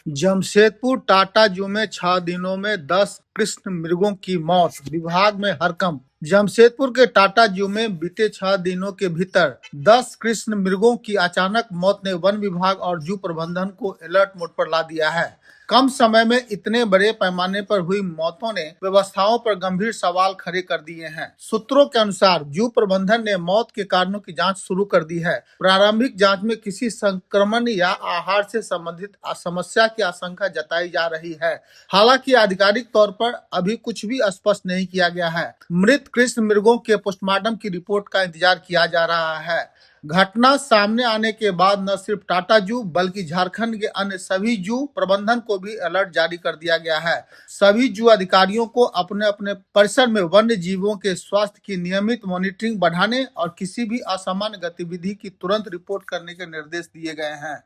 जमशेदपुर टाटा जू में 6 दिनों में 10 कृष्ण मृगों की मौत, विभाग में हड़कंप। जमशेदपुर के टाटा जू में बीते 6 दिनों के भीतर 10 कृष्ण मृगों की अचानक मौत ने वन विभाग और जू प्रबंधन को अलर्ट मोड पर ला दिया है। कम समय में इतने बड़े पैमाने पर हुई मौतों ने व्यवस्थाओं पर गंभीर सवाल खड़े कर दिए हैं। सूत्रों के अनुसार जू प्रबंधन ने मौत के कारणों की जांच शुरू कर दी है। प्रारंभिक जांच में किसी संक्रमण या आहार से संबंधित समस्या की आशंका जताई जा रही है। हालांकि आधिकारिक तौर पर अभी कुछ भी स्पष्ट नहीं किया गया है। मृत कृष्ण मृगों के पोस्टमार्टम की रिपोर्ट का इंतजार किया जा रहा है। घटना सामने आने के बाद न सिर्फ टाटा जू बल्कि झारखंड के अन्य सभी जू प्रबंधन को भी अलर्ट जारी कर दिया गया है। सभी जू अधिकारियों को अपने अपने परिसर में वन्य जीवों के स्वास्थ्य की नियमित मॉनिटरिंग बढ़ाने और किसी भी असामान्य गतिविधि की तुरंत रिपोर्ट करने के निर्देश दिए गए हैं।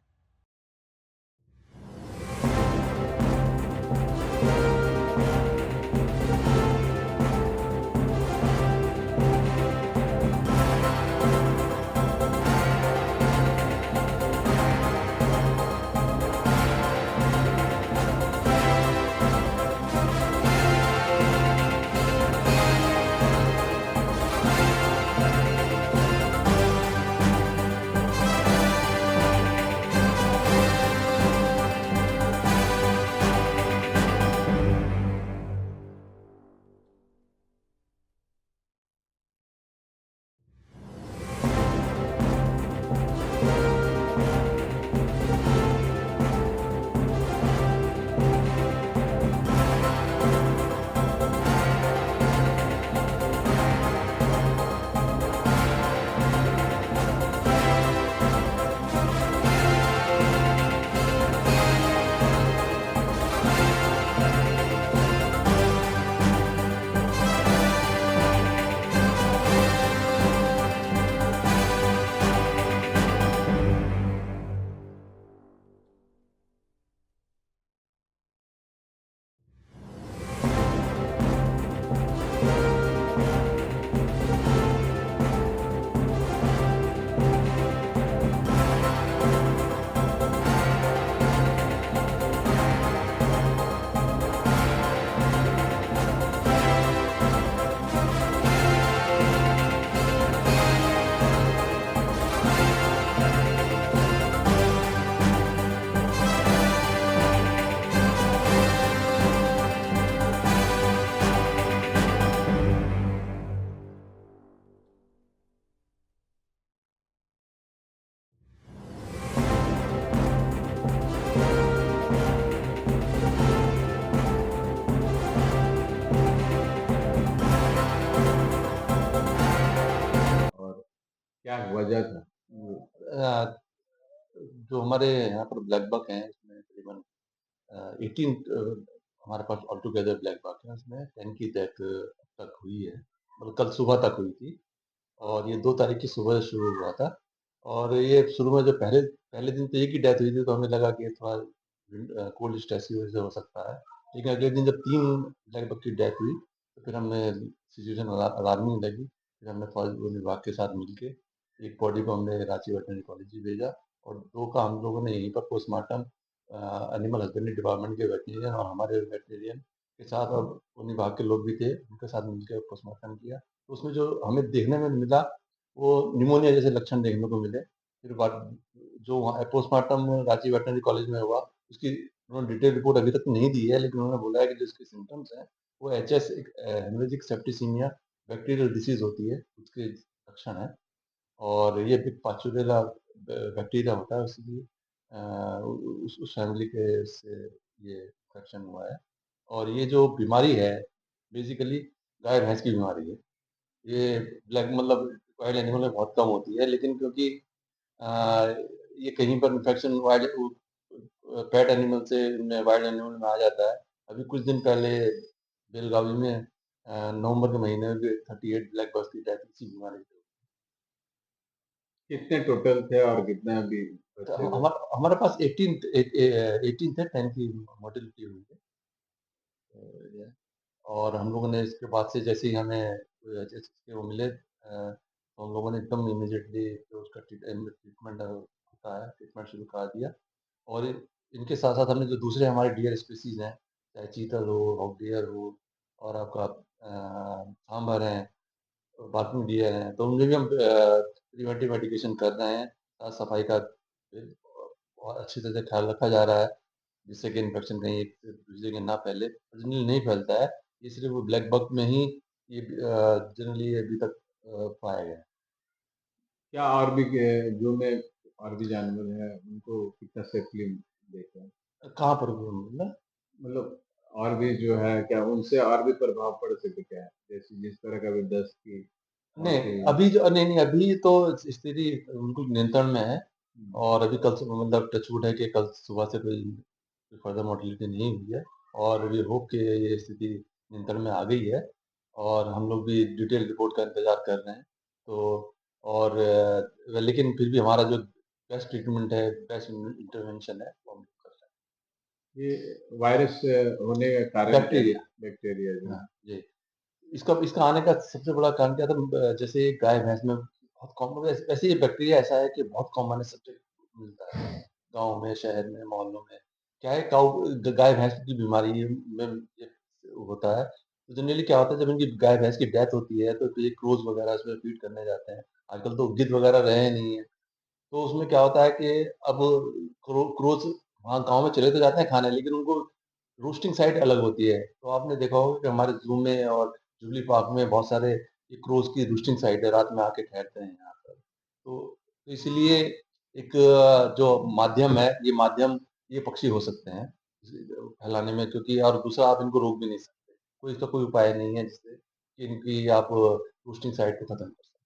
और क्या वजह था? अ, जो हमारे यहाँ पर ब्लैक बक हैं, इसमें करीबन 18 हमारे पास ऑल टुगेदर ब्लैक बक हैं, उसमें 10 की डेथ तक हुई है, मतलब कल सुबह तक हुई थी और ये 2 तारीख की सुबह से शुरू हुआ था। और ये शुरू में जो पहले पहले दिन तो एक ही डेथ हुई थी, तो हमें लगा कि थोड़ा कोल्ड स्ट्रेस की वजह से हो सकता है। लेकिन अगले दिन जब 3 ब्लैक बक की डेथ हुई, तो फिर हमें सिचुएशन अलार्मिंग लगी। फिर हमने फॉरेस्ट विभाग के साथ मिलके एक बॉडी को हमने रांची वेटरनरी कॉलेज भी भेजा और 2 का हम लोगों ने यहीं पर पोस्टमार्टम एनिमल हस्बेंड्री डिपार्टमेंट के वेटरनरियन और हमारे वेटरनरियन के साथ और वन विभाग के लोग भी थे, उनके साथ मिलकर पोस्टमार्टम किया। तो उसमें जो हमें देखने में मिला, वो निमोनिया जैसे लक्षण देखने को मिले। फिर बाद जो वहाँ पोस्टमार्टम रांची वेटरनरी कॉलेज में हुआ, उसकी उन्होंने डिटेल रिपोर्ट अभी तक नहीं दी है, लेकिन उन्होंने बोला है कि जो इसके सिम्पटम्स हैं, वो HS haemorrhagic septicaemia bacterial disease होती है, उसके लक्षण हैं। और ये बिग पाचुरेला बैक्टीरिया होता है, उसकी उस फैमिली के से ये इन्फेक्शन हुआ है। और ये जो बीमारी है, बेसिकली गाय भैंस की बीमारी है। ये ब्लैक मतलब वाइल्ड एनिमल में बहुत कम होती है, लेकिन क्योंकि अ, ये कहीं पर इन्फेक्शन पेट एनिमल से वाइल्ड एनिमल में आ जाता है। अभी कुछ दिन पहले बेलगावी में नवंबर के महीने में भी 38 ब्लैक बक्स की डेथ इसी बीमारी से। कितने टोटल थे और कितने अभी तो बचे हुए? हमारे पास 18 थे, 10 की मोर्टेलिटी हुई है। ये और हम लोगों ने इसके बाद से जैसे ही हमें जैसे वो मिले, तो हम लोगों ने एकदम इमीडिएटली जो उसका ट्रीटमेंट होता है, ट्रीटमेंट शुरू कर दिया। और इनके साथ-साथ हमने जो दूसरे हमारे डियर स्पीशीज़ हैं, चाहे चीतल हो, हॉग डियर हो और आपका सांभर है, बार्किंग डियर हैं, तो उनमें भी हम प्रिवेंटिव मेडिकेशन कर रहे हैं। साफ-सफाई का बहुत अच्छी तरह से ख्याल रखा जा रहा है, जिससे कि इन्फेक्शन कहीं एक से दूसरी जगह ना फैले। जनरली नहीं फैलता है, ये सिर्फ़ ब्लैक बग में ही ये जनरली अभी तक पाया गया है। क्या और भी जू में और भी जानवर हैं उनको कितना सेफली देखते हैं? कहाँ पर मतलब? मतलब और भी जो है क्या उनसे और भी प्रभाव पड़ सकते क्या है? जैसे जिस तरह का भी दस्त की नहीं, खाँसी। अभी जो नहीं, अभी तो स्थिति बिल्कुल नियंत्रण में है हुँ, और अभी कल से मतलब टच वुड है कि कल सुबह से कोई फर्दर मोर्टेलिटी नहीं हुई है और वी होप कि ये स्थिति नियंत्रण में आ गई है और हम लोग भी डिटेल रिपोर्ट का इंतज़ार कर रहे हैं। तो और लेकिन फिर भी हमारा जो बेस्ट ट्रीटमेंट है, बेस्ट इंटरवेंशन है, वो हम कर रहे ये वायरस होने का हैं। कारण क्या है? बैक्टीरिया, बैक्टीरिया जो हाँ, जी। इसका इसका आने का सबसे बड़ा कारण क्या था जैसे गाय-भैंस में बहुत कॉमन वैसे ये बैक्टीरिया ऐसा है कि बहुत कॉमन है, सब जगह मिलता है। गाँव में, शहर में, मोहल्लों में। क्या है गाय-भैंस की बीमारी में ये होता है। तो जनरली क्या होता है जब इनकी गाय-भैंस की डेथ होती है तो ये क्रोज़ वगैरह इसमें फ़ीड करने जाते हैं। आजकल तो गिद्ध वगैरह रहे नहीं हैं। तो उसमें क्या होता है कि अब क्रोज़ वहाँ गाँव में चले तो जाते हैं खाने लेकिन उनको रोस्टिंग साइट अलग होती है। तो आपने देखा होगा कि हमारे ज़ू में और जुबली पार्क में बहुत सारे ये क्रोज़ की रोस्टिंग साइट है, रात में आके ठहरते हैं यहाँ पर। तो इसलिए एक जो माध्यम है, ये माध्यम ये पक्षी हो सकते हैं फैलाने में क्योंकि और दूसरा आप इनको रोक भी नहीं सकते। कोई इसका कोई उपाय नहीं है जिससे कि इनकी आप रोस्टिंग साइट को खत्म कर सकें।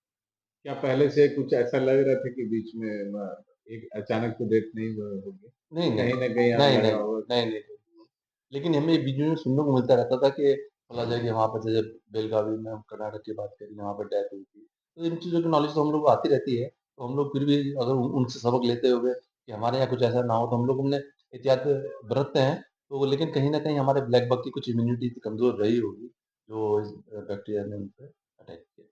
क्या पहले से कुछ ऐसा लग रहा था कि बीच में एक अचानक तो डेथ नहीं होगी? नहीं, नहीं। कहीं न कहीं नहीं, लगा नहीं। होगा नहीं, कि नहीं। लेकिन हमें बीच में सुनने को मिलता रहता था कि बोला जाए कि वहाँ पर जैसे बेलगावी में हम कर्नाटक की बात करें, वहाँ पर डेथ हुई थी। तो इन चीज़ों की नॉलेज तो हम लोग को आती रहती है। तो हम लोग फिर भी अगर उनसे सबक लेते हुए कि हमारे यहाँ कुछ ऐसा ना हो, तो हम लोग हमने एहतियात बरतते हैं। तो लेकिन कहीं न कहीं हमारे ब्लैक बग की कुछ इम्यूनिटी कमज़ोर रही होगी, जो इस बैक्टीरिया ने उन पे अटैक किया।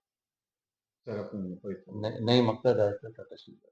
सर अपने कोई नहीं मकसद है टाटा स्टील का।